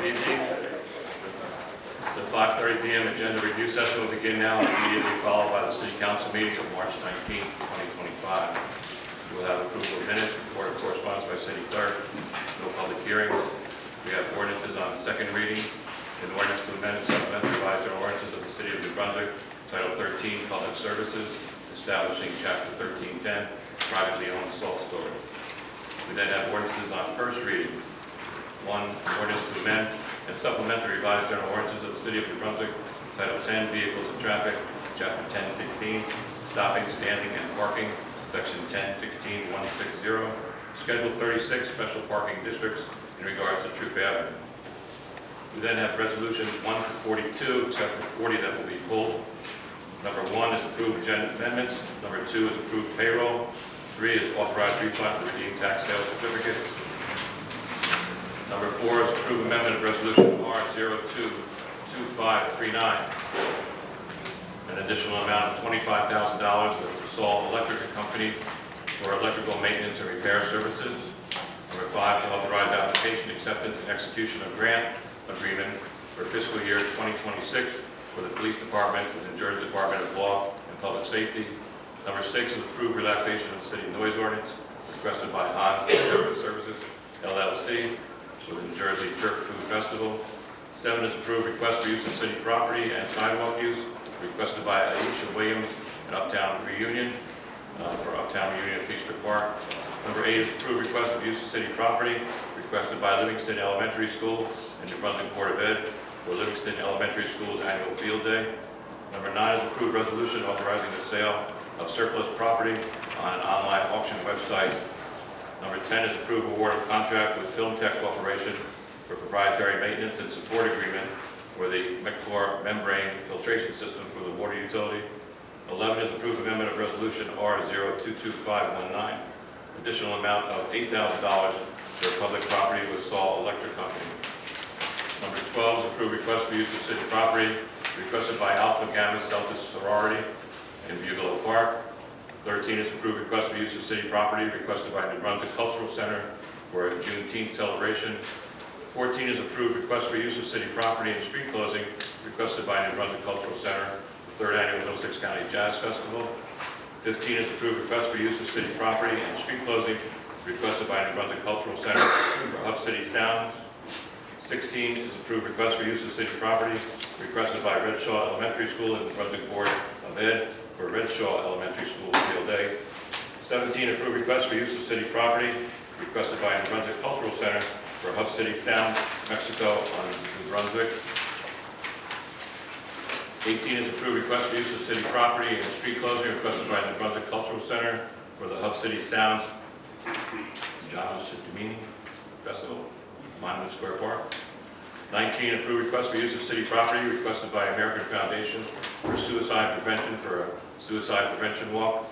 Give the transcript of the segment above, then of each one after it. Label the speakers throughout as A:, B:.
A: Good evening. The 5:30 p.m. agenda review session will begin now and immediately followed by the City Council meeting of March 19, 2025. We will have approval of minutes, report of correspondence by City Clerk, no public hearings. We have ordinances on second reading, an ordinance to amend and supplement the revised general ordinances of the City of New Brunswick, Title 13, Public Services, establishing Chapter 1310, privately owned salt storage. We then have ordinances on first reading. One, ordinance to amend and supplement the revised general ordinances of the City of New Brunswick, Title 10, Vehicles and Traffic, Chapter 1016, Stopping, Standing, and Parking, Section 1016-160, Schedule 36, Special Parking Districts in regards to Troop Avenue. We then have resolutions 1 to 42, except for 40 that will be pulled. Number 1 is approved agenda amendments. Number 2 is approved payroll. 3 is authorized refund for redeemed tax sales certificates. Number 4 is approved amendment of resolution R022539. An additional amount of $25,000 with the Salt Electric Company for electrical maintenance and repair services. Number 5 to authorize application, acceptance, and execution of grant agreement for fiscal year 2026 for the Police Department with the New Jersey Department of Law and Public Safety. Number 6 is approved relaxation of the city noise ordinance requested by Hans Interpretive Services, LLC, for the New Jersey Jerk Food Festival. 7 is approved request for use of city property and sidewalk use requested by Aisha Williams and Uptown Reunion for Uptown Reunion at Feaster Park. Number 8 is approved request for use of city property requested by Livingston Elementary School and New Brunswick Board of Ed for Livingston Elementary School's annual field day. Number 9 is approved resolution authorizing the sale of surplus property on an online auction website. Number 10 is approved award of contract with Film Tech Corporation for proprietary maintenance and support agreement for the McClure membrane filtration system for the water utility. 11 is approved amendment of resolution R022519, additional amount of $8,000 for public property with Salt Electric Company. Number 12 is approved request for use of city property requested by Alpha Gamma Celtic Sorority in Bugalo Park. 13 is approved request for use of city property requested by New Brunswick Cultural Center for a Juneteenth celebration. 14 is approved request for use of city property and street closing requested by New Brunswick Cultural Center, the 3rd Annual Middlesex County Jazz Festival. 15 is approved request for use of city property and street closing requested by New Brunswick Cultural Center for Hub City Sounds. 16 is approved request for use of city property requested by Redshaw Elementary School and New Brunswick Board of Ed for Redshaw Elementary School field day. 17, approved request for use of city property requested by New Brunswick Cultural Center for Hub City Sounds, Mexico on New Brunswick. 18 is approved request for use of city property and street closing requested by New Brunswick Cultural Center for the Hub City Sounds John Shittamini Festival, Monument Square Park. 19, approved request for use of city property requested by American Foundation for suicide prevention for a suicide prevention walk.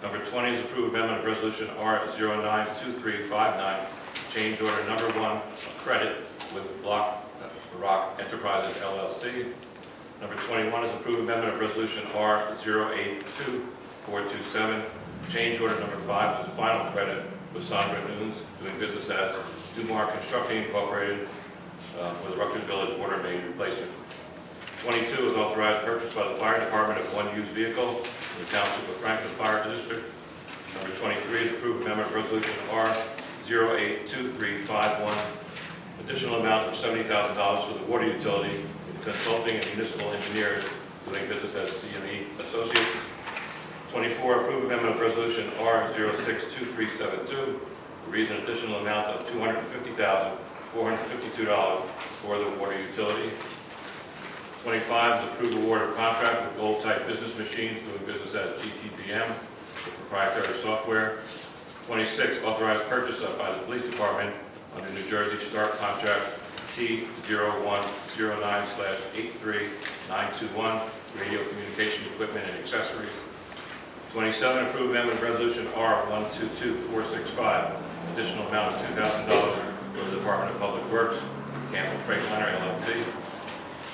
A: Number 20 is approved amendment of resolution R092359, change order number 1 of credit with Rock Enterprises LLC. Number 21 is approved amendment of resolution R082427, change order number 5 is final credit with Sandra Nunes doing business as Dumar Constructing Incorporated for the Rutgers Village water main replacement. 22 is authorized purchase by the fire department of 1 used vehicle in the township of Franklin Fire District. Number 23 is approved amendment of resolution R082351, additional amount of $70,000 for the water utility with consulting and municipal engineers doing business as CME Associates. 24, approved amendment of resolution R062372, reason additional amount of $250,452 for the water utility. 25 is approved award of contract with Gold Type Business Machines doing business as GTBM for proprietary software. 26, authorized purchase by the Police Department under New Jersey START contract T0109/83921, radio communication equipment and accessories. 27, approved amendment of resolution R122465, additional amount of $2,000 for the Department of Public Works, Campbell Freight Liner LLC.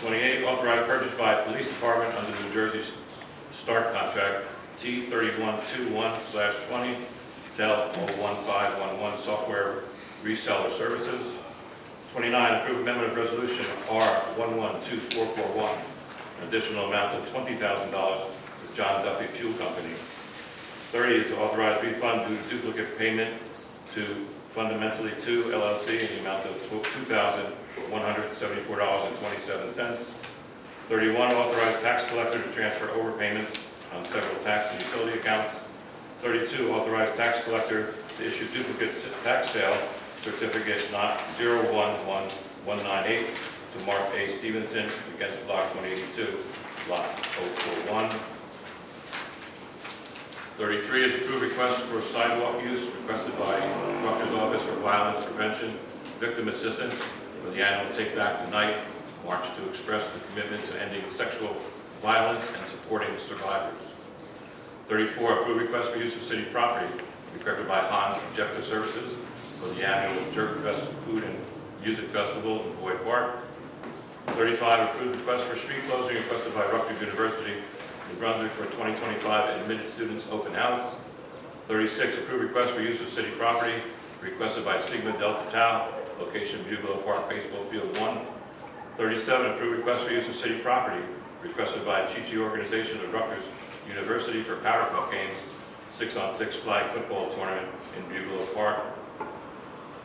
A: 28, authorized purchase by Police Department under New Jersey START contract T3121/20, Tel 01511 software reseller services. 29, approve amendment of resolution R112441, an additional amount of $20,000 to John Duffy Fuel Company. 30 is authorize refund due to duplicate payment to Fundamentally 2 LLC in the amount of $2,174.27. 31, authorize tax collector to transfer overpayments on several tax and utility accounts. 32, authorize tax collector to issue duplicate tax sale certificate not 011198 to Mark A. Stevenson against Block 182, Lot 041. 33 is approved request for sidewalk use requested by Proctor's Office for Violence Prevention Victim Assistance for the annual Take Back Tonight March to express the commitment to ending sexual violence and supporting survivors. 34, approved request for use of city property requested by Hans Objective Services for the annual Jerk Fest Food and Music Festival in Boyd Park. 35, approved request for street closing requested by Rutgers University in Brunswick for 2025 admitted students open house. 36, approved request for use of city property requested by Sigma Delta Tau, location Buglow Park Baseball Field 1. 37, approved request for use of city property requested by Chi-Chi Organization of Rutgers University for Powder Puff Games 6-on-6 flag football tournament in Buglow Park.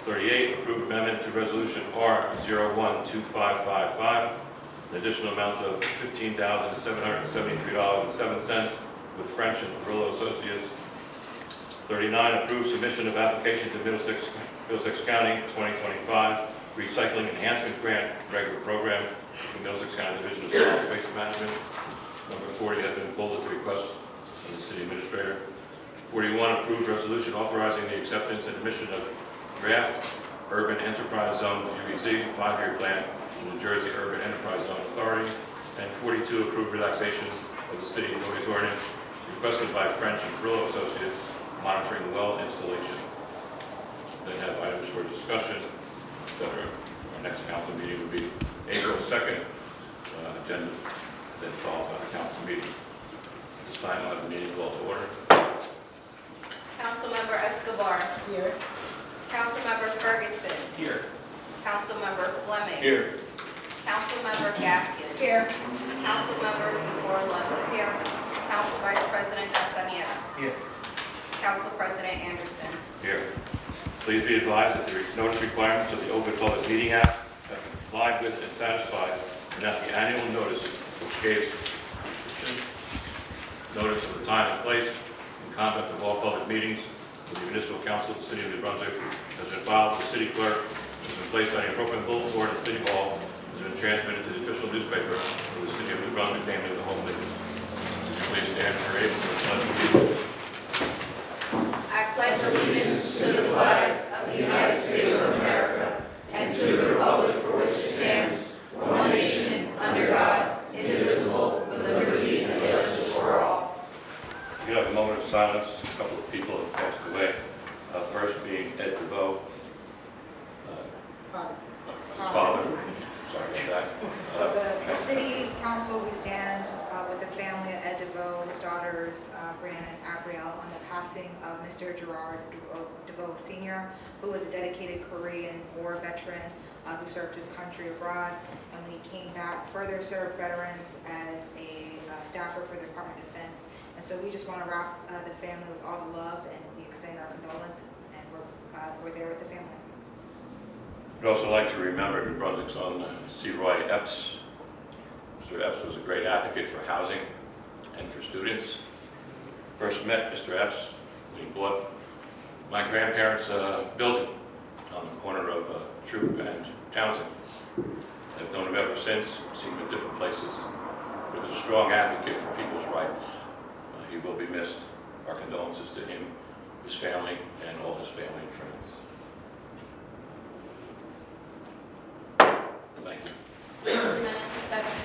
A: 38, approved amendment to resolution R012555, an additional amount of $15,773.07 with French and Perillo Associates. 39, approved submission of application to Middlesex County 2025 Recycling Enhancement Grant Regular Program to Middlesex County Division of Solid Waste Management. Number 40 has been pulled at the request of the City Administrator. 41, approved resolution authorizing the acceptance and admission of draft Urban Enterprise Zone UEZ 5-year plan in New Jersey Urban Enterprise Zone Authority. And 42, approved relaxation of the city noise ordinance requested by French and Perillo Associates monitoring well installation. Then have items for discussion, etc. Our next council meeting will be April 2nd. Agenda then followed by the council meeting. At this time, I'll have the meeting called to order.
B: Councilmember Escobar.
C: Here.
B: Councilmember Ferguson.
A: Here.
B: Councilmember Fleming.
A: Here.
B: Councilmember Gaskin.
C: Here.
B: Councilmember Sikora Ludwig. Here. Council Vice President Castaneda.
C: Here.
B: Council President Anderson.
A: Here. Please be advised that the notice requirements of the Open Public Meeting Act have been complied with and satisfied, and that the annual notice, which gives notice of the time and place and conduct of all public meetings of the Municipal Council of the City of New Brunswick, has been filed with the City Clerk, has been placed on the appropriate bulletin board at City Hall, has been transmitted to the official newspaper of the City of New Brunswick, namely the Home News. Would you please stand for able to pledge allegiance?
B: I pledge allegiance to the flag of the United States of America and to the republic for which it stands, one nation, under God, indivisible, with liberty and justice for all.
A: We have a moment of silence. A couple of people have passed away. First being Ed DeVoe, his father. Sorry about that.
C: So the city council, we stand with the family of Ed DeVoe, his daughters, Brianna and Abrielle, on the passing of Mr. Gerard DeVoe Sr., who was a dedicated Korean War veteran who served his country abroad, and when he came back, further served veterans as a staffer for the Department of Defense. And so we just want to wrap the family with all the love, and we extend our condolence, and we're there with the family.
A: I'd also like to remember New Brunswick's own C. Roy Epps. Mr. Epps was a great advocate for housing and for students. First met Mr. Epps when he bought my grandparents' building on the corner of Troop and Townsend. I've known him ever since, seen him in different places. He was a strong advocate for people's rights. He will be missed. Our condolences to him, his family, and all his family and friends. Thank you.
B: Second.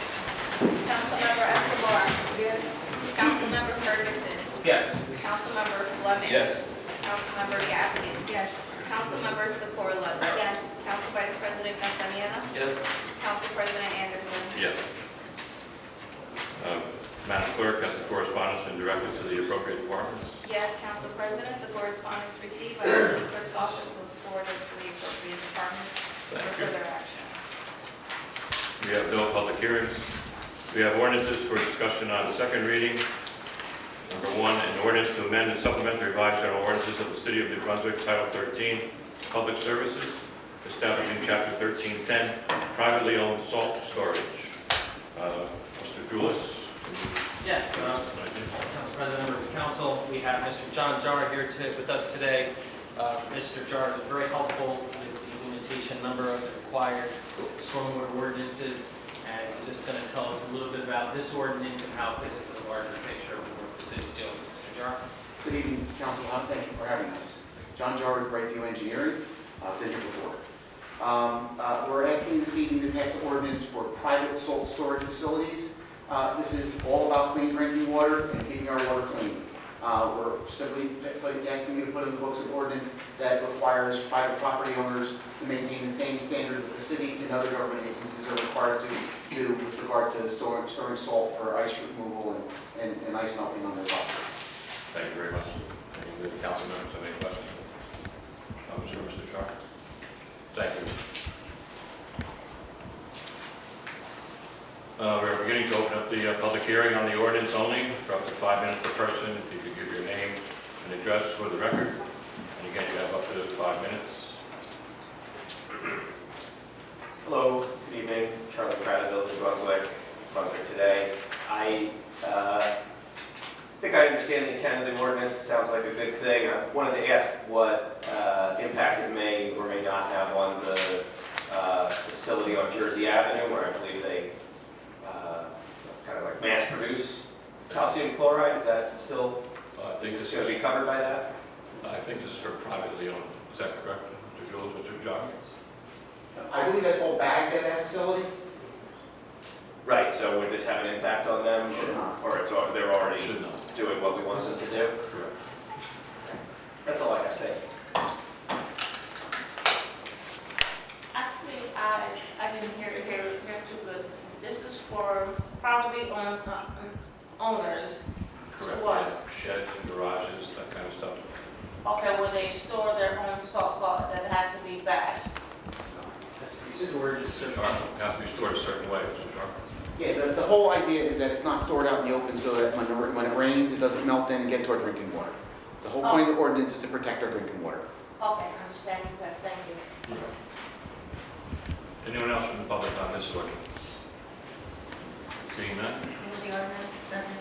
B: Councilmember Escobar.
C: Yes.
B: Councilmember Ferguson.
D: Yes.
B: Councilmember Fleming.
D: Yes.
B: Councilmember Gaskin.
C: Yes.
B: Councilmember Sikora Ludwig.
C: Yes.
B: Council Vice President Castaneda.
D: Yes.
B: Council President Anderson.
A: Yes. Madam Clerk, has the correspondence been directed to the appropriate departments?
B: Yes, Council President, the correspondence received by the City Clerk's office was forwarded to the appropriate departments for
A: Thank you.
B: further action.
A: We have no public hearings. We have ordinances for discussion on second reading. Number 1, an ordinance to amend and supplement the revised general ordinances of the City of New Brunswick, Title 13, Public Services, establishing Chapter 1310, privately owned salt storage. Mr. Julis.
D: Yes, Council President, members of council, we have Mr. John Jar here with us today. Mr. Jar is very helpful with the implementation number of the required stormwater ordinances, and he's just going to tell us a little bit about this ordinance and how it fits into the larger picture of the work the city's doing. Mr. Jar?
E: Good evening, Council. Thank you for having us. John Jar with Brightview Engineering. I've been here before. We're asking this evening to pass an ordinance for private salt storage facilities. This is all about clean drinking water and keeping our water clean. We're simply asking you to put in the books an ordinance that requires private property owners to maintain the same standards that the city and other government agencies are required to do with regard to storing salt for ice removal and ice melting on their property.
A: Thank you very much. Any of the council members have any questions? Mr. Jar? Thank you. We're beginning to open up the public hearing on the ordinance only for up to 5 minutes per person. If you could give your name and address for the record. And again, you have up to 5 minutes.
F: Hello, good evening. Charlie Cradaville, Brunswick today. I think I understand the intent of the ordinance. It sounds like a good thing. I wanted to ask what impact it may or may not have on the facility on Jersey Avenue, where I believe they kind of like mass produce calcium chloride. Is that still, is this going to be covered by that?
A: I think this is for privately owned. Is that correct, Mr. Jules, Mr. Jar?
E: I believe that's all bagged at that facility.
F: Right, so would this have an impact on them?
E: Should not.
F: Or they're already
A: Should not.
F: doing what we want them to do?
A: Correct.
F: That's all I have to say.
B: Actually, I didn't hear too good. This is for property owners.
A: Correct.
B: What?
A: Yeah, sheds and garages, that kind of stuff.
B: Okay, where they store their own salt that has to be bagged.
D: Has to be stored in certain.
A: It has to be stored a certain way, Mr. Jar.
E: Yeah, the whole idea is that it's not stored out in the open so that when it rains, it doesn't melt in and get to our drinking water. The whole point of the ordinance is to protect our drinking water.
B: Okay, I understand you better. Thank you.
A: Anyone else from the public on this ordinance? Seeing none?
C: Move the ordinance. Second.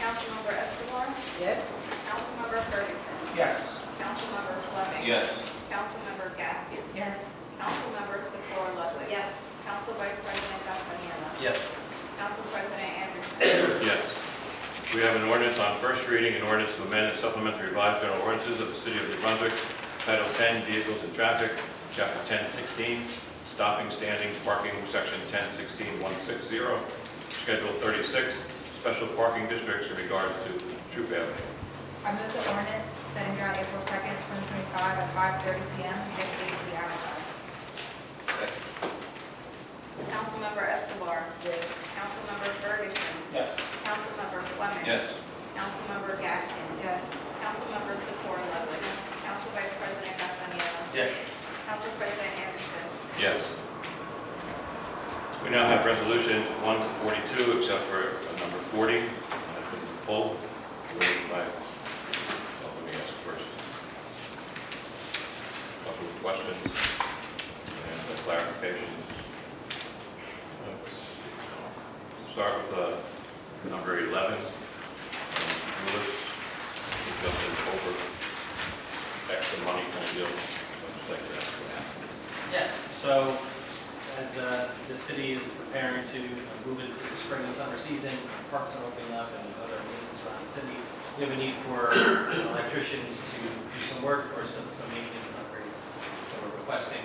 B: Councilmember Escobar?
C: Yes.
B: Councilmember Ferguson?
D: Yes.
B: Councilmember Fleming?
A: Yes.
B: Councilmember Gaskin?
C: Yes.
B: Councilmember Secor Ludwig? Yes. Council Vice President Castellano?
D: Yes.
B: Council President Anderson?
A: Yes. We have an ordinance on first reading, an ordinance to amend and supplement the revised general ordinances of the City of New Brunswick, Title 10, Vehicles and Traffic, Chapter 1016, Stopping, Standing, Parking, Section 1016-160, Schedule 36, Special Parking Districts in regards to Troop Avenue.
C: I move the ordinance setting down April 2nd, 2025 at 5:30 p.m. Safe date to be advertised.
B: Councilmember Escobar?
C: Yes.
B: Councilmember Ferguson?
D: Yes.
B: Councilmember Fleming?
A: Yes.
B: Councilmember Gaskin?
C: Yes.
B: Councilmember Secor Ludwig? Council Vice President Castellano?
D: Yes.
B: Council President Anderson?
A: Yes. We now have resolutions 1 to 42, except for number 40. That's been pulled. Let me ask first. A couple of questions and clarifications. Let's see. We'll start with number 11. Lewis, just an over extra money kind of deal. I'd just like to ask what happened.
D: Yes, so as the city is preparing to move into the spring and summer seasons, and parks are opening up and there's other movements around the city, we have a need for electricians to do some work for some maintenance and upgrades. So we're requesting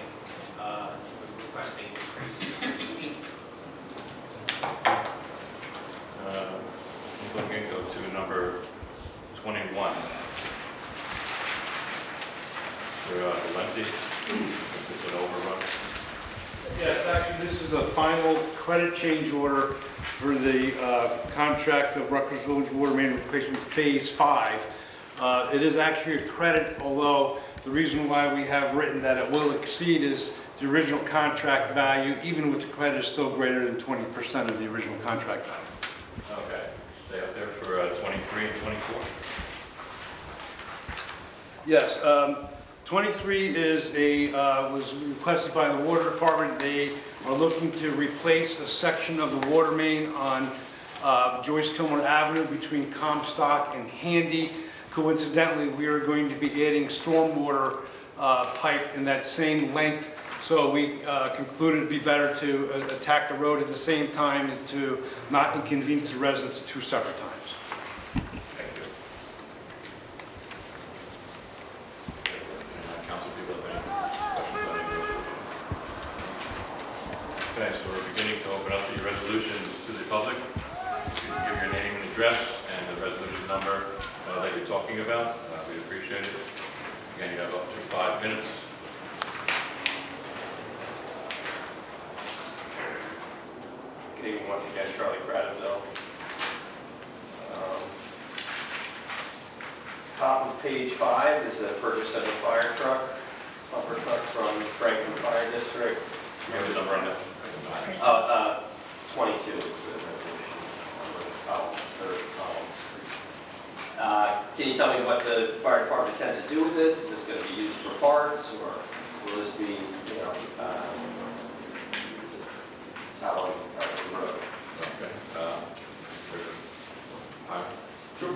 D: increase in resolution.
A: Looking go to number 21. Valenti, this is an overrun.
G: Yes, actually, this is a final credit change order for the contract of Rutgers Village Water Main Replacement Phase 5. It is actually a credit, although the reason why we have written that it will exceed is the original contract value, even with the credit, is still greater than 20% of the original contract value.
A: Okay, stay up there for 23 and 24.
G: Yes, 23 was requested by the Water Department. They are looking to replace a section of the water main on Joyce Kilmer Avenue between Comstock and Handy. Coincidentally, we are going to be adding stormwater pipe in that same length, so we concluded it'd be better to attack the road at the same time and to not inconvenience the residents two separate times.
A: Thank you. Council people have any questions on any of those? Okay, so we're beginning to open up the resolutions to the public. You can give your name and address and the resolution number that you're talking about. We appreciate it. Again, you have up to 5 minutes.
F: Good evening once again, Charlie Gradeville. Top of page 5 is a purchase of a fire truck, pumper truck from Franklin Fire District.
A: You have the number on that?
F: 22 is the resolution. Column, third column. Can you tell me what the fire department intends to do with this? Is this going to be used for parts, or will this be, out on the road?
A: Okay.
H: Sure.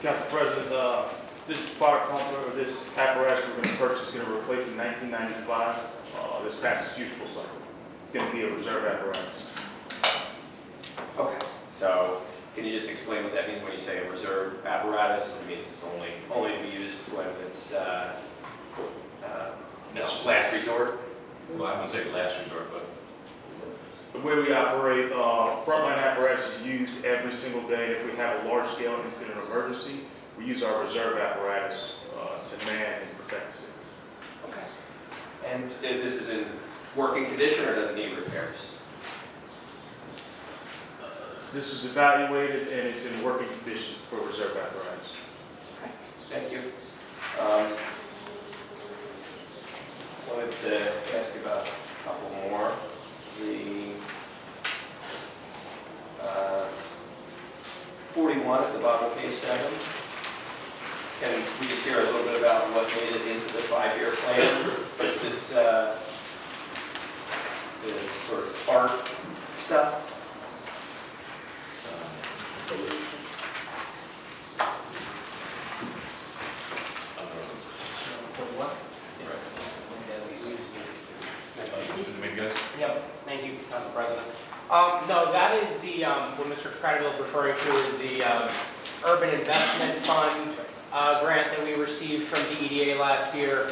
H: Council President, this fire pumper, or this apparatus we're going to purchase is going to replace in 1995. This past its useful cycle. It's going to be a reserve apparatus.
F: Okay. So, can you just explain what that means when you say a reserve apparatus? It means it's only to be used when it's last resort?
A: Well, I wouldn't say last resort, but
H: The way we operate, frontline apparatus is used every single day. If we have a large-scale incident or emergency, we use our reserve apparatus to man and protect the city.
F: Okay. And this is in working condition, or does it need repairs?
H: This is evaluated and it's in working condition for reserve apparatus.
F: Okay. Thank you. Wanted to ask you about a couple more. The 41 at the bottom of page 7. Can we just hear a little bit about what made it into the 5-year plan? Is this the sort of art stuff?
D: Yep, thank you, Council President. No, that is the, what Mr. Cradaville is referring to is the Urban Investment Fund grant that we received from DEDA last year.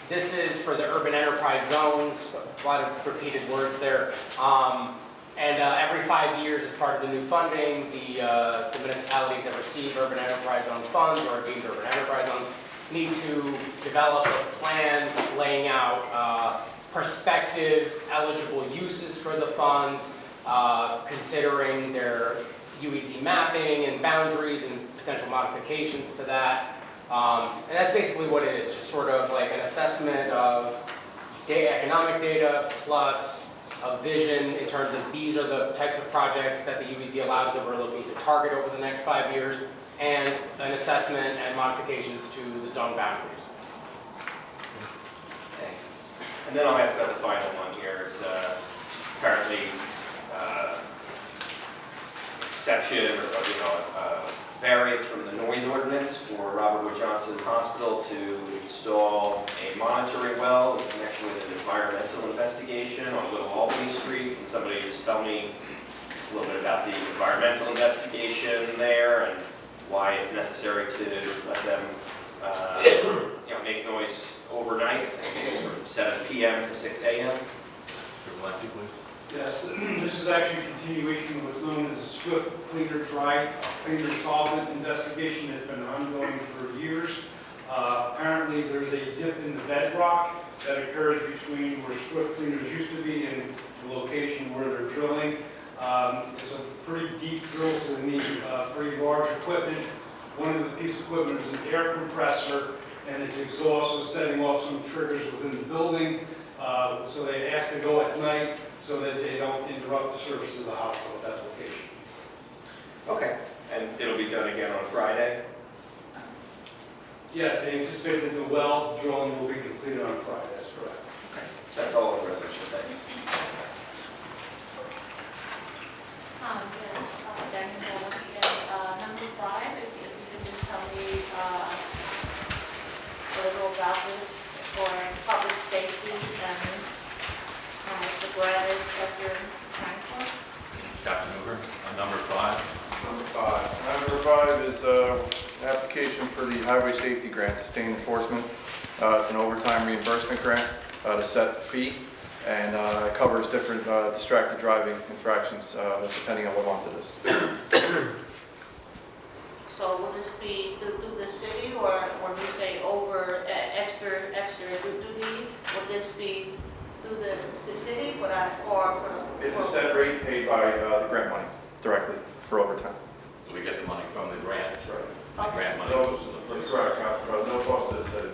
D: This is for the urban enterprise zones, a lot of repeated words there. And every 5 years, as part of the new funding, the municipalities that receive urban enterprise zone funds or deemed urban enterprise zones need to develop a plan laying out prospective eligible uses for the funds, considering their UEZ mapping and boundaries and potential modifications to that. And that's basically what it is, just sort of like an assessment of economic data plus a vision in terms of these are the types of projects that the UEZ allows that we're looking to target over the next 5 years, and an assessment and modifications to the zone boundaries.
F: Thanks. And then I'll ask about the final one here. Is apparently exception or variance from the noise ordinance for Robert Wood Johnson Hospital to install a monitoring well in connection with an environmental investigation on Little Albany Street. Can somebody just tell me a little bit about the environmental investigation there and why it's necessary to let them make noise overnight from 7 p.m. to 6 a.m.?
A: Mr. Valenti, please.
G: Yes, this is actually a continuation of what's known as a swift cleaner dry cleaner solvent investigation that's been ongoing for years. Apparently there's a dip in the bedrock that occurs between where swift cleaners used to be and the location where they're drilling. It's a pretty deep drill, so they need pretty large equipment. One of the pieces of equipment is an air compressor, and its exhaust was setting off some triggers within the building. So they asked to go at night so that they don't interrupt the service of the hospital at that location.
F: Okay. And it'll be done again on Friday?
G: Yes, they anticipate that the well drilling will be completed on Friday, that's correct.
F: That's all in the resolution, thanks.
B: Yes, Daniel, once again, number 5, if you could just tell me a little about this for public safety and the grant is that you're trying for.
A: Captain Hoover, number 5.
I: Number 5 is an application for the Highway Safety Grant, Sustained Enforcement. It's an overtime reimbursement grant to set fee, and it covers different distracted driving infractions depending on what month it is.
B: So will this be through the city or you say over extra duty? Will this be through the city or for?
I: It's a set rate paid by the grant money directly for overtime.
A: We get the money from the grant. The
B: Okay.
A: grant money
I: No,
A: goes to the police.
I: correct, Council President, no cost to the city.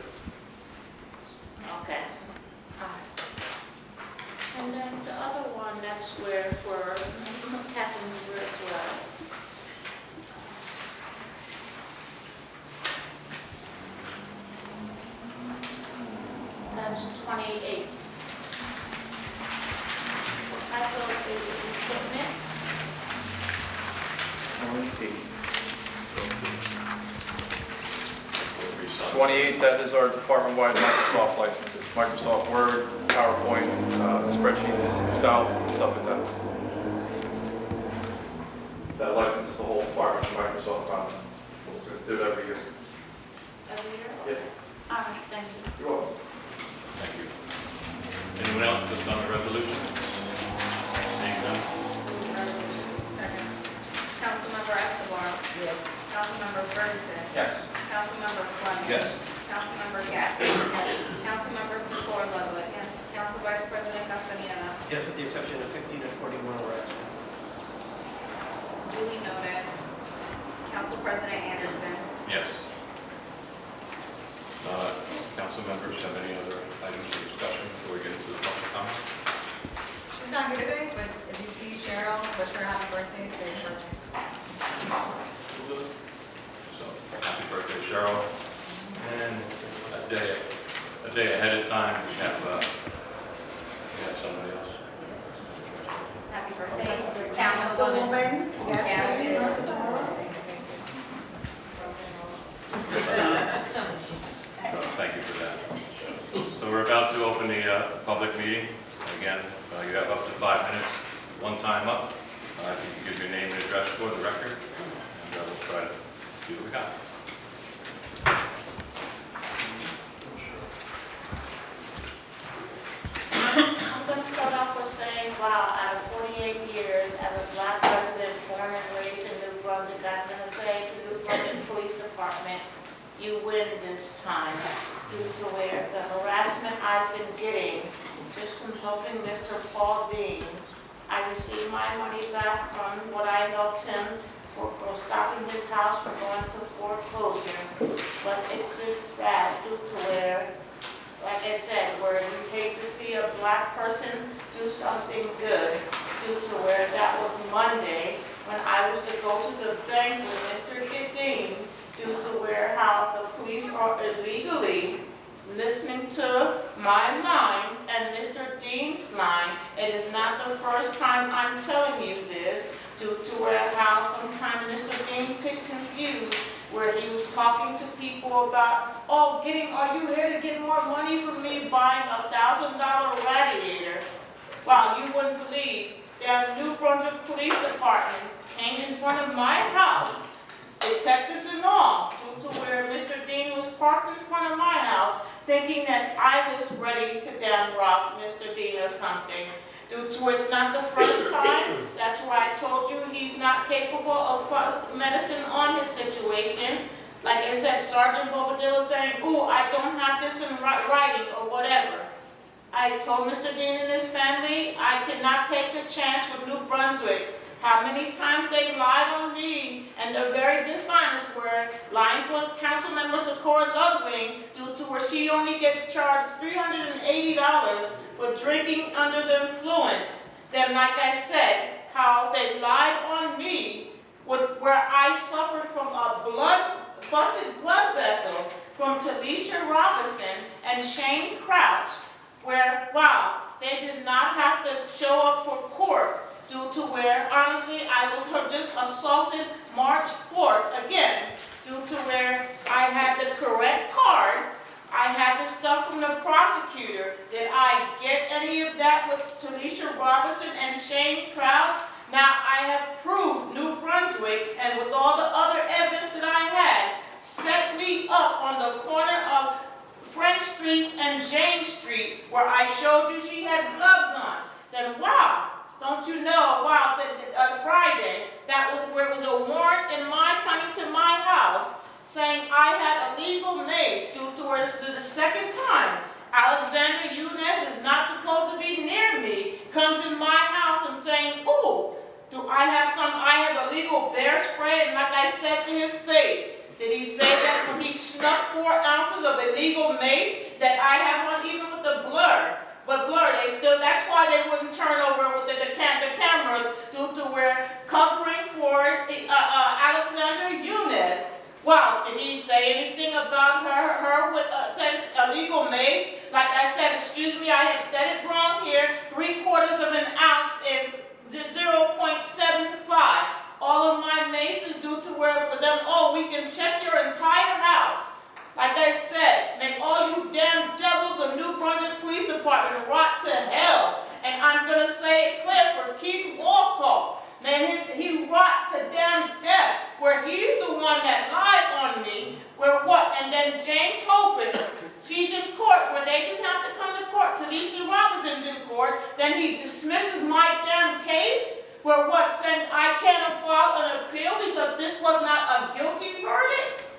B: Okay. All right. And then the other one, that's where for Captain Hoover as well. That's 28. What type of equipment?
I: 28, that is our department-wide Microsoft licenses, Microsoft Word, PowerPoint, spreadsheets, Excel, stuff like that. That licenses the whole department for Microsoft funds. We'll do it every year.
B: Every year?
I: Yep.
B: All right, thank you.
I: You're welcome.
A: Thank you. Anyone else just on the resolution? Seeing none?
J: Second. Councilmember Escobar.
C: Yes.
J: Councilmember Ferguson.
F: Yes.
J: Councilmember Fleming.
A: Yes.
J: Councilmember Gasson. Councilmember Secor Ludwig. Yes. Council Vice President Castellano.
D: Yes, with the exception of 15 and 41 were absent.
J: Duly noted. Council President Anderson.
A: Yes. Council members have any other items for discussion before we get into the public comment?
C: She's not here today, but if you see Cheryl, wish her a happy birthday. Today's her birthday.
A: So, happy birthday, Cheryl. And a day ahead of time, we have somebody else.
J: Yes. Happy birthday, Councilwoman.
C: Councilwoman, yes,
J: Yes.
C: yes.
A: Thank you for that. So we're about to open the public meeting. Again, you have up to 5 minutes, one time up. If you can give your name and address for the record, and we'll try to see what we got.
B: I'm going to start off with saying, wow, out of 48 years, as a Black resident born and raised in New Brunswick, I'm going to say to the Brunswick Police Department, you win this time due to where the harassment I've been getting just from helping Mr. Paul Dean. I received my money back from what I helped him for stopping his house from going to foreclosure, but it's just sad due to where, like I said, where you hate to see a Black person do something good, due to where that was Monday when I was to go to the bank with Mr. Dean, due to where how the police are illegally listening to my lines and Mr. Dean's line. It is not the first time I'm telling you this, due to where how sometimes Mr. Dean get confused, where he was talking to people about, oh, are you here to get more money from me buying a $1,000 radiator? Wow, you wouldn't believe, the New Brunswick Police Department came in front of my house, detectives and all, due to where Mr. Dean was parked in front of my house, thinking that I was ready to damn rock Mr. Dean or something. Due to it's not the first time, that's why I told you he's not capable of medicine on his situation. Like I said, Sergeant Bobadilla was saying, ooh, I don't have this in writing or whatever. I told Mr. Dean and his family I cannot take the chance with New Brunswick how many times they lied on me, and they're very dishonest, where lying for Councilmember Socorro Ludwig, due to where she only gets charged $380 for drinking under the influence. Then, like I said, how they lied on me, where I suffered from a busted blood vessel from Talisha Robinson and Shane Crouch, where, wow, they did not have to show up for court due to where, honestly, I was just assaulted March 4th, again, due to where I had the correct card, I had the stuff from the prosecutor. Did I get any of that with Talisha Robinson and Shane Crouch? Now, I have proved New Brunswick, and with all the other evidence that I had, set me up on the corner of French Street and James Street, where I showed you she had gloves on. Then, wow, don't you know, wow, Friday, that was where it was a warrant in my coming to my house, saying I had a legal mace due to where this is the second time Alexander Younes is not supposed to be near me, comes in my house and saying, ooh, I have a legal bear spray, and like I said to his face, did he say that when he snuck 4 ounces of illegal mace that I have one even with the blur? But blur, that's why they wouldn't turn over with the cameras due to where covering for Alexander Younes. Wow, did he say anything about her with illegal mace? Like I said, excuse me, I had said it wrong here. 3/4 of an ounce is 0.75. All of my mace is due to where for them, oh, we can check your entire house. Like I said, make all you damn devils of New Brunswick Police Department rot to hell. And I'm going to say it clear for Keith Walcott. May he rot to damn death, where he's the one that lied on me, where what? And then James Hopen, she's in court, where they didn't have to come to court. Talisha Robinson's in court. Then he dismisses my damn case, where what? Said I can't file an appeal because this was not a guilty verdict?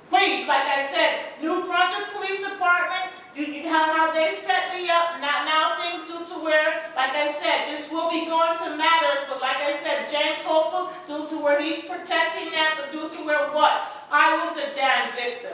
B: Please, like I said, New Brunswick Police Department, how they set me up, now things due to where, like I said, this will be going to matters, but like I said, James Hope, due to where he's protecting that, but due to where what? I was the damn victim.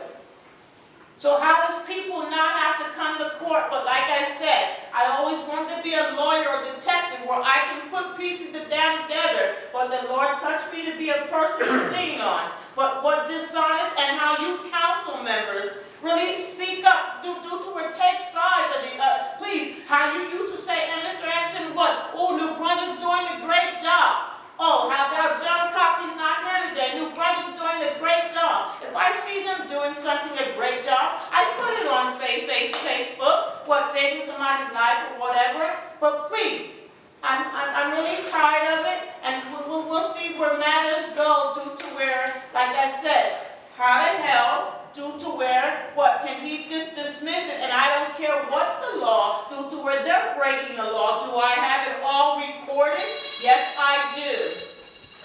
B: So how does people not have to come to court? But like I said, I always wanted to be a lawyer or detective where I can put pieces of damn together, but the Lord touched me to be a person to lean on. But what dishonest and how you council members really speak up due to or take sides of the, please, how you used to say, and Mr. Anderson, what? Oh, New Brunswick's doing a great job. Oh, how John Cox is not here today. New Brunswick's doing a great job. If I see them doing something a great job, I put it on Facebook, what, saving somebody's life or whatever. But please, I'm really tired of it, and we'll see where matters go due to where, like I said, how the hell due to where, what, can he just dismiss it, and I don't care what's the law, due to where they're breaking the law. Do I have it all recorded? Yes, I do.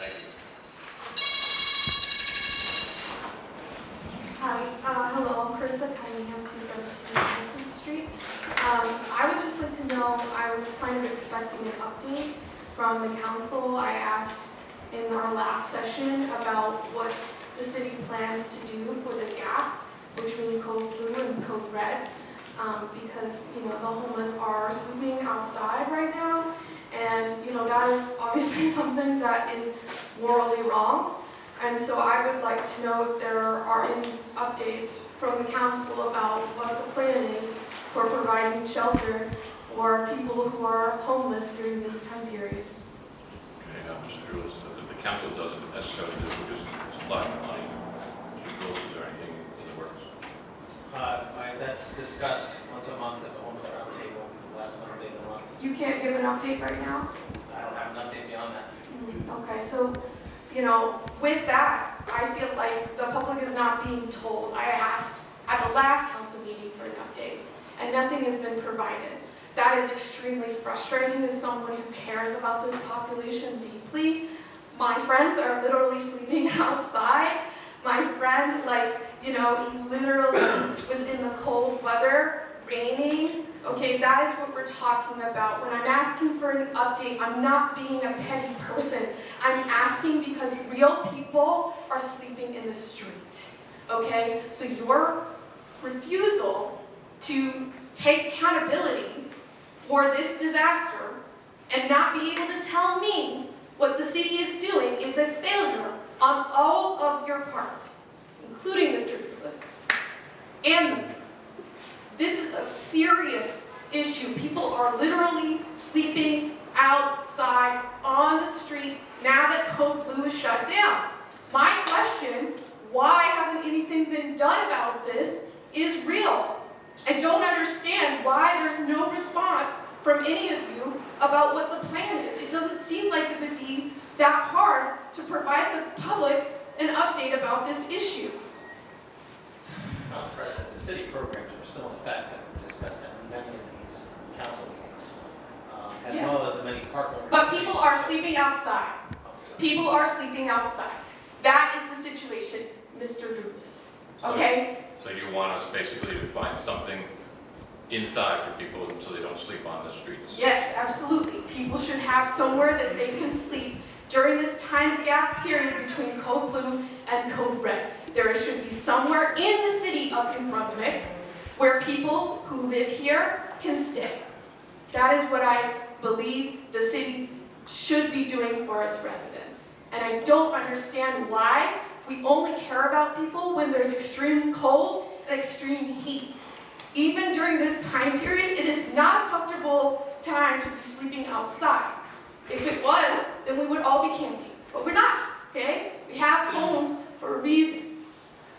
A: Thank you.
K: Hi, hello, I'm Carissa Cunningham, 217 Hamilton Street. I would just like to know, I was kind of expecting an update from the council. I asked in our last session about what the city plans to do for the gap between Code Blue and Code Red, because, you know, the homeless are sleeping outside right now, and, you know, that is obviously something that is morally wrong. And so I would like to know if there are any updates from the council about what the plan is for providing shelter for people who are homeless during this time period.
A: Okay, Mr. Lewis, the council doesn't necessarily do just supply money. Mr. Lewis, is there anything in the works?
D: That's discussed once a month at the homeless round table, last Wednesday of the month.
K: You can't give an update right now?
D: I don't have an update beyond that.
K: Okay, so, you know, with that, I feel like the public is not being told. I asked at the last council meeting for an update, and nothing has been provided. That is extremely frustrating as someone who cares about this population deeply. My friends are literally sleeping outside. My friend, like, you know, he literally was in the cold weather, raining. Okay, That is what we're talking about. When I'm asking for an update, I'm not being a petty person. I'm asking because real people are sleeping in the street, okay? So your refusal to take accountability for this disaster and not be able to tell me what the city is doing is a failure on all of your parts, including Mr. Douglas and the mayor. This is a serious issue. People are literally sleeping outside on the street now that Code Blue is shut down. My question, why hasn't anything been done about this, is real. I don't understand why there's no response from any of you about what the plan is. It doesn't seem like it would be that hard to provide the public an update about this issue.
D: Council President, the city programs are still in effect that were discussed at many of these council meetings, as
K: Yes.
D: well as the many park owners.
K: But people are sleeping outside. People are sleeping outside. That is the situation, Mr. Douglas. Okay?
A: So you want us basically to find something inside for people so they don't sleep on the streets?
K: Yes, absolutely. People should have somewhere that they can sleep during this time gap period between Code Blue and Code Red. There should be somewhere in the city of New Brunswick where people who live here can stay. That is what I believe the city should be doing for its residents. And I don't understand why we only care about people when there's extreme cold and extreme heat. Even during this time period, it is not a comfortable time to be sleeping outside. If it was, then we would all be camping. But we're not, okay? We have homes for a reason.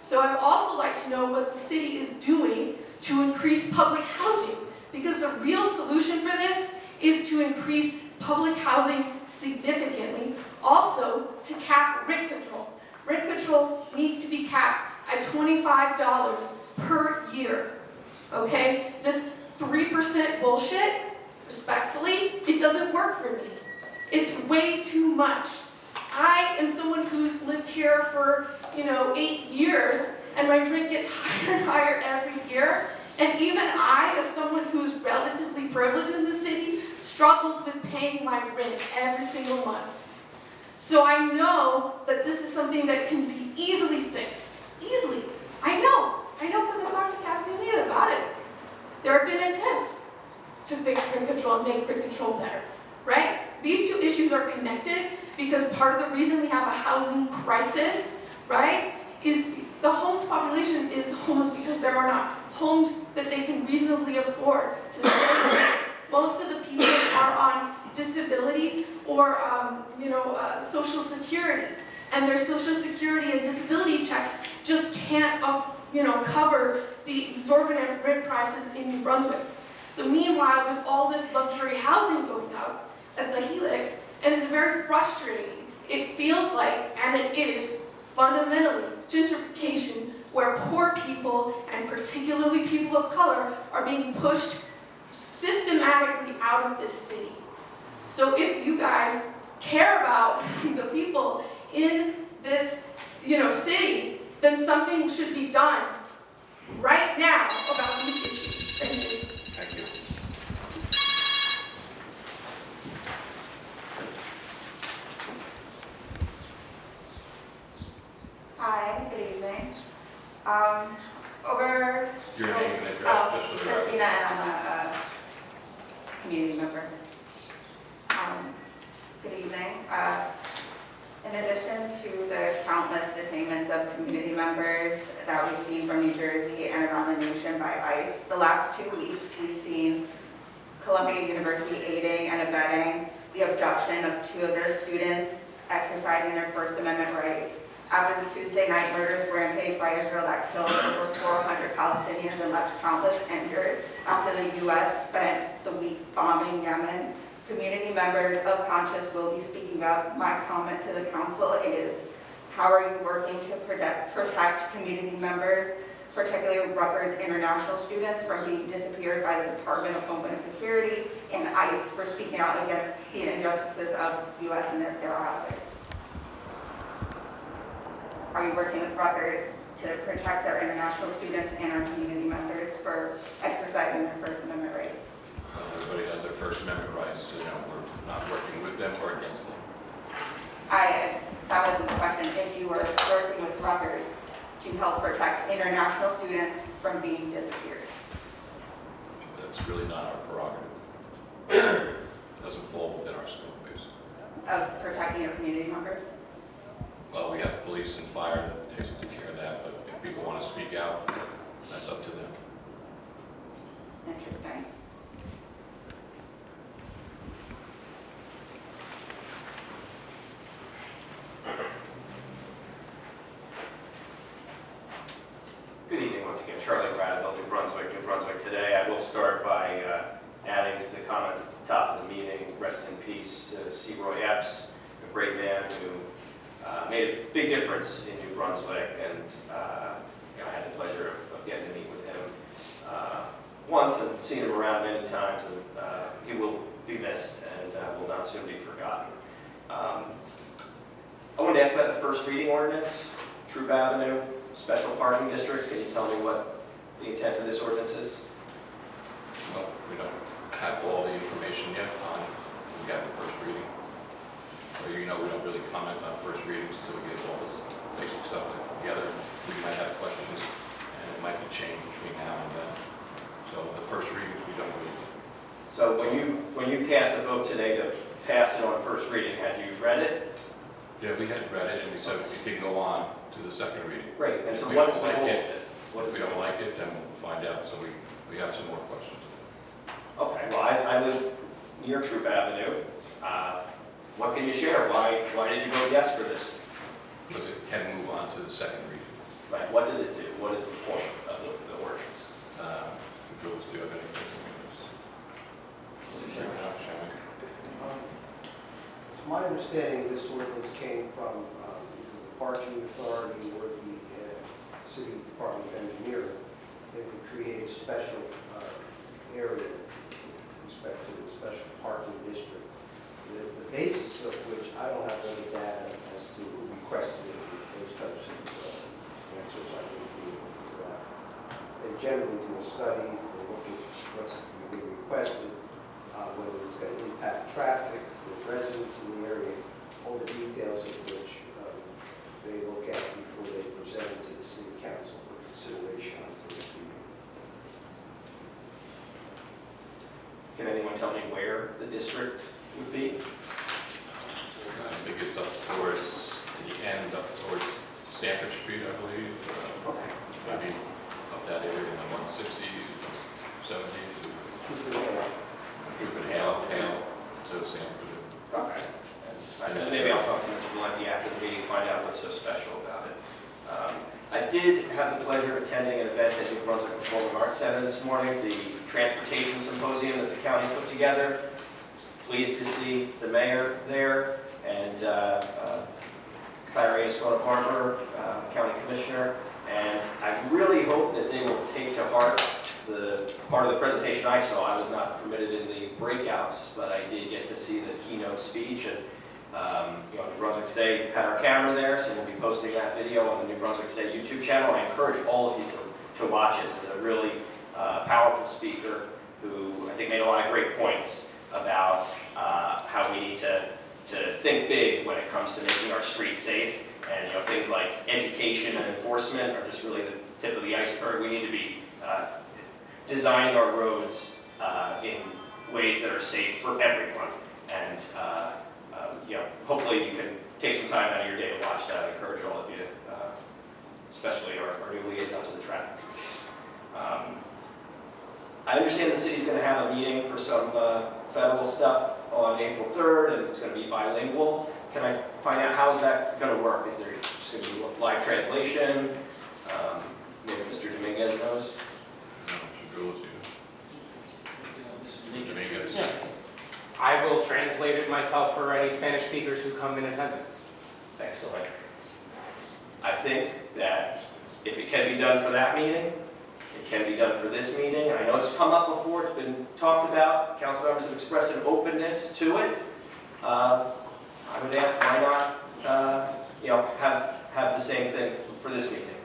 K: So I'd also like to know what the city is doing to increase public housing, because the real solution for this is to increase public housing significantly. Also, to cap rent control. Rent control needs to be capped at $25 per year. Okay? This 3% bullshit, respectfully, it doesn't work for me. It's way too much. I am someone who's lived here for, 8 years, and my rent gets higher and higher every year. And even I, as someone who's relatively privileged in the city, struggles with paying my rent every single month. So I know that this is something that can be easily fixed. Easily. I know because I talked to Castaneda about it. There have been attempts to fix rent control and make rent control better, right? These two issues are connected because part of the reason we have a housing crisis, right, is the homeless population is homeless because there are not homes that they can reasonably afford to stay in. Most of the people are on disability or, Social Security, and their Social Security and disability checks just can't, cover the exorbitant rent prices in New Brunswick. So meanwhile, there's all this luxury housing going up at the Helix, and it's very frustrating. It feels like, and it is, fundamentally gentrification, where poor people, and particularly people of color, are being pushed systematically out of this city. So if you guys care about the people in this, city, then something should be done right now about these issues. Thank you.
A: Thank you.
B: Hi, good evening. Over.
A: Your name and address, just for the record.
B: Christina, and I'm a community member. Good evening. In addition to the countless detainments of community members that we've seen from New Jersey and around the nation by ICE, the last 2 weeks we've seen Columbia University aiding and abetting the abduction of 2 of their students exercising their First Amendment rights after the Tuesday night murders rampage by Israel that killed over 400 Palestinians and left countless injured after the U.S. spent the week bombing Yemen. Community members of Conscious will be speaking up. My comment to the council is, how are you working to protect community members, particularly Rutgers international students, from being disappeared by the Department of Homeland Security and ICE for speaking out against the injustices of U.S. and their allies? Are you working with Rutgers to protect their international students and our community members for exercising their First Amendment rights?
A: First Amendment rights, we're not working with them or against them.
B: That wasn't the question. If you were working with Rutgers to help protect international students from being disappeared.
A: That's really not our prerogative. Doesn't fall within our scope, basically.
B: Of protecting your community members?
A: Well, we have police and fire that takes care of that, but if people want to speak out, that's up to them.
B: Interesting.
F: Good evening once again. Charlie Gradville, New Brunswick today. I will start by adding to the comments at the top of the meeting, rest in peace to C. Roy Epps, a great man who made a big difference in New Brunswick, and I had the pleasure of getting to meet with him once and seen him around many times, and he will be missed and will not soon be forgotten. I wanted to ask about the first reading ordinance, Troop Avenue, special parking districts. Can you tell me what the intent of this ordinance is?
A: Well, we don't have all the information yet on, we got the first reading. So, we don't really comment on first readings until we get all the basic stuff together. We might have questions, and it might be changed between now and then. So the first readings, we don't really.
F: So when you cast a vote today to pass it on first reading, had you read it?
A: Yeah, we had read it, and we said we can go on to the second reading.
F: Great. And
A: If
F: so
A: we
F: what
A: don't
F: is the
A: like
F: goal of
A: it,
F: it? What
A: If
F: is
A: we
F: the
A: don't like it, then we'll find out. So we have some more questions.
F: Okay, well, I live near Troop Avenue. What can you share? Why did you vote yes for this?
A: Because it can move on to the second reading.
F: Like, what does it do? What is the point of the ordinance?
A: Jules, do you have anything?
L: It's my understanding this ordinance came from either the Parking Authority or the City Department of Engineering. They would create a special area with respect to the special parking district. The basis of which I don't have any data as to who requested it, those types of answers I would be able to provide. They generally do a study, they look at what's being requested, whether it's going to impact traffic, the residents in the area, all the details of which they look at before they present it to the City Council for consideration on first reading.
F: Can anyone tell me where the district would be?
A: I think it's up towards the end, up towards Sanford Street, I believe.
F: Okay.
A: Maybe up that area, 160, 70 to Hale to Sanford.
F: Okay. And maybe I'll talk to Mr. Valenti after the meeting, find out what's so special about it. I did have the pleasure of attending an event at New Brunswick Performing Arts Center this morning, the Transportation Symposium that the county put together. Pleased to see the mayor there and Clary Escona-Barber, county commissioner. And I really hope that they will take to heart the part of the presentation I saw. I was not permitted in the breakouts, but I did get to see the keynote speech. And New Brunswick Today had our camera there, so we'll be posting that video on the New Brunswick Today YouTube channel. I encourage all of you to watch it. It's a really powerful speaker who I think made a lot of great points about how we need to think big when it comes to making our streets safe. And things like education and enforcement are just really the tip of the iceberg. We need to be designing our roads in ways that are safe for everyone. And hopefully you can take some time out of your day to watch that. I encourage all of you, especially our new liaison to the traffic commission. I understand the city's going to have a meeting for some federal stuff on April 3rd, and it's going to be bilingual. Can I find out how is that going to work? Is there just going to be live translation? Maybe Mr. Dominguez knows.
A: Dominguez.
M: I will translate it myself for any Spanish speakers who come in attendance.
F: Excellent. I think that if it can be done for that meeting, it can be done for this meeting. I know it's come up before, it's been talked about. Council members have expressed an openness to it. I would ask why not, have the same thing for this meeting.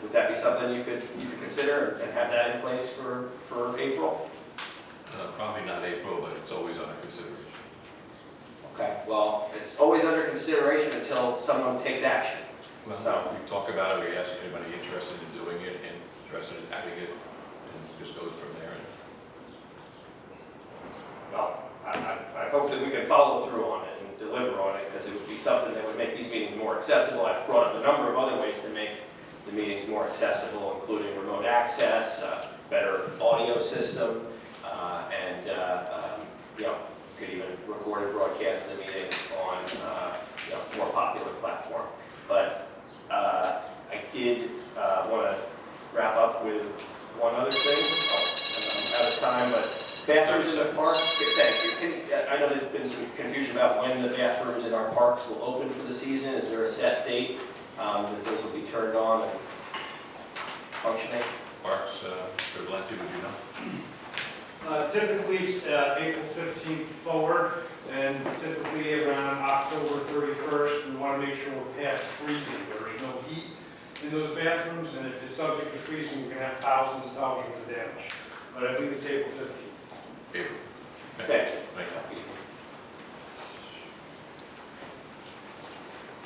F: Would that be something you could consider and have that in place for April?
A: Probably not April, but
F: consideration until someone takes action.
A: Well,
F: So-
A: we talk about it, we ask anybody interested in doing it and interested in having it, and just goes from there.
F: Well, I hope that we can follow through on it and deliver on it, because it would be something that would make these meetings more accessible. I've brought up a number of other ways to make the meetings more accessible, including remote access, better audio system, and, you know, could even record and broadcast the meetings on, you know, more popular platform. But I did want to wrap up with one other thing. I'm out of time, but bathrooms in the parks, thank you. I know there's been some confusion about when the bathrooms in our parks will open for the season. Is there a set date that those will be turned on and functioning?
A: Parks, Mr. Valenti, would you know?
G: Typically, April 15th forward, and typically around October 31st, we want to make sure we're past freezing. There's no heat in those bathrooms, and if it's subject to freezing, we can have thousands of dollars worth of damage. But I believe it's April 15th.
A: April.
F: Thank you.
A: Thank you.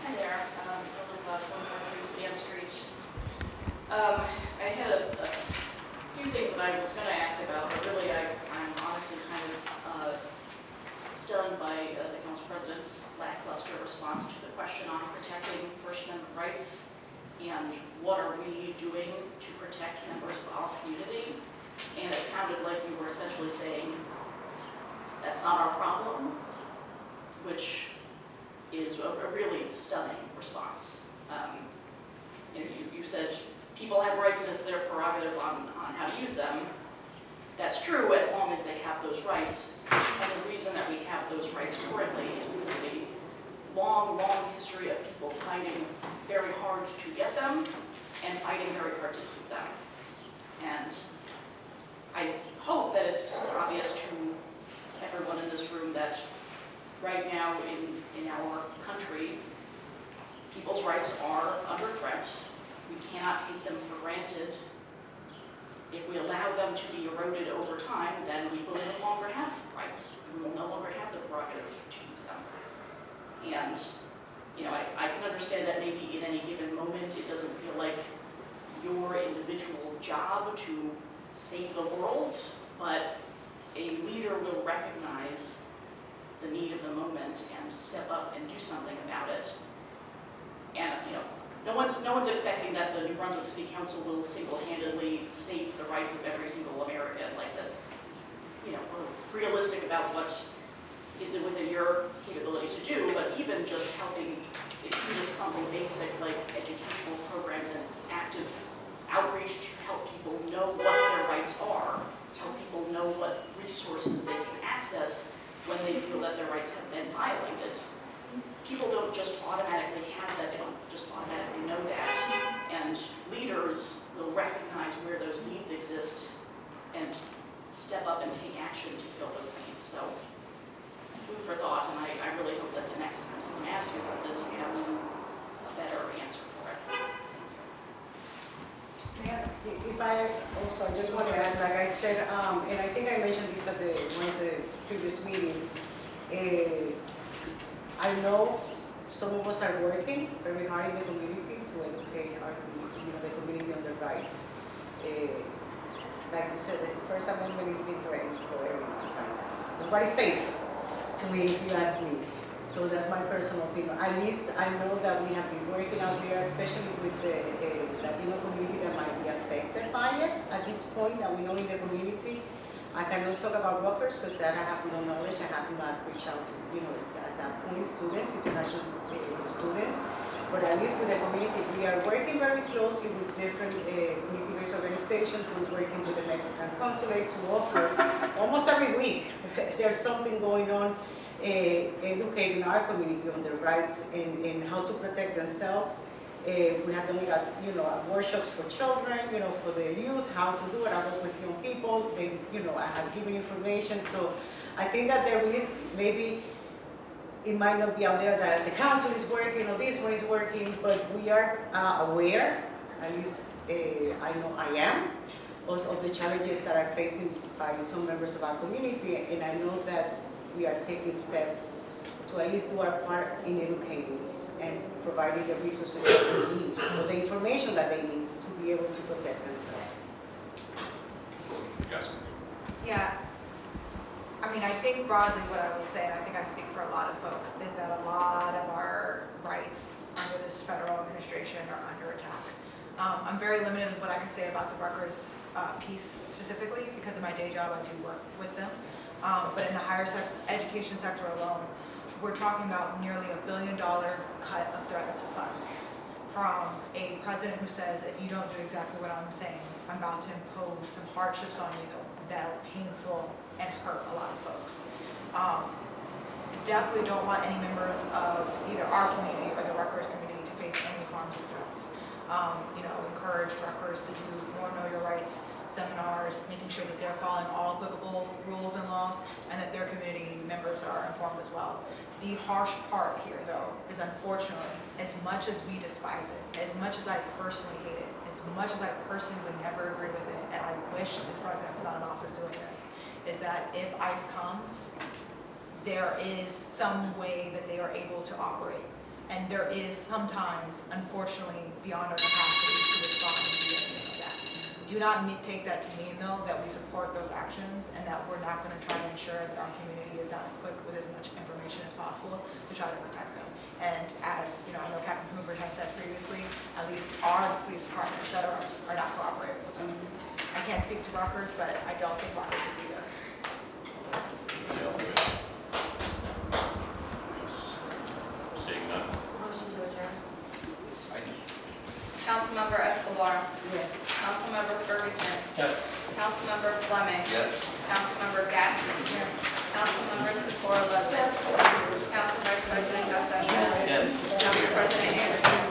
B: Hi there, Building Class 1.3 Stan Street. I had a few things that I was going to ask about, but really I'm honestly kind of stunned by the Council President's lackluster response to the question on protecting First Amendment rights and what are we doing to protect members of our community. And it sounded like you were essentially saying that's not our problem, which is a really stunning response. You said people have rights and it's their prerogative on how to use them. That's true as long as they have those rights. And the reason that we have those rights currently is we have a long, long history of people fighting very hard to get them and fighting very hard to keep them. And I hope that it's obvious to everyone in this room that right now in our country, people's rights are under threat. We cannot take them for granted. If we allow them to be eroded over time, then we will no longer have rights. We will no longer have the prerogative to use them. And, you know, I can understand that maybe in any given moment it doesn't feel like your individual job to save the world, but a leader will recognize the need of the moment and step up and do something about it. And, you know, no one's expecting that the New Brunswick City Council will single-handedly save the rights of every single American. Like that, you know, we're realistic about what is it within your capability to do, but even just helping, even just something basic like educational programs and active outreach to help people know what their rights are, help people know what resources they can access when they feel that their rights have been violated. People don't just automatically have that, they don't just automatically know that. And leaders will recognize where those needs exist and step up and take action to fill those needs. So, food for thought, and I really hope that the next time someone asks you about this, you have a better answer for it.
N: Yeah, if I also, I just want to add, like I said, and I think I mentioned this at one of the previous meetings, I know some of us are working very hard in the community to educate our community, the community on their rights. Like you said, the First Amendment is being threatened for everyone. Nobody's safe, to me, if you ask me. So that's my personal opinion. At least I know that we have been working out there, especially with the Latino community that might be affected by it. At this point, that we know in the community, I cannot talk about workers because that I have no knowledge. I have not reached out to, at that point, students, international students. But at least with the community, we are working very closely with different community-based organizations. We're working with the Mexican consulate to offer almost every week. There's something going on, educating our community on their rights and how to protect themselves. We have done workshops for children, for the youth, how to do it. I work with young people. I have given information. So I think that there is maybe. It might not be out there that the council is working or this one is working, but we are aware, at least I know I am, of the challenges that are facing by some members of our community, and I know that we are taking steps to at least do our part in educating and providing the resources that they need, or the information that they need to be able to protect themselves.
A: Yes.
C: Yeah. I mean, I think broadly what I would say, and I think I speak for a lot of folks, is that a lot of our rights under this federal administration are under attack. I'm very limited in what I can say about the Rutgers piece specifically because of my day job. I do work with them. But in the higher education sector alone, we're talking about nearly $1 billion cut of threats of funds from a president who says, if you don't do exactly what I'm saying, I'm about to impose some hardships on you that are painful and hurt a lot of folks. Definitely don't want any members of either our community or the Rutgers community to face any harms or threats. Encourage Rutgers to do more Know Your Rights seminars, making sure that they're following all applicable rules and laws, and that their community members are informed as well. The harsh part here, though, is unfortunately, as much as we despise it, as much as I personally hate it, as much as I personally would never agree with it, and I wish this president was not in office doing this, is that if ICE comes, there is some way that they are able to operate. And there is sometimes, unfortunately, beyond our capacity to respond and do anything like that. Do not take that to mean, though, that we support those actions and that we're not going to try to ensure that our community is not equipped with as much information as possible to try to protect them. And as I know Captain Hoover has said previously, at least our police department, et cetera, are not cooperating with them. I can't speak to Rutgers, but I don't think Rutgers is either.
A: Seeing none.
J: Motion to adjourn.
H: Second.
J: Councilmember Escobar.
N: Yes.
J: Councilmember Ferguson.
H: Yes.
J: Councilmember Fleming.
H: Yes.
J: Councilmember Gaston.
C: Yes.
J: Councilmember Secor Ludwig. Council Vice President Gustafson.
D: Yes.
J: Council President Anderson.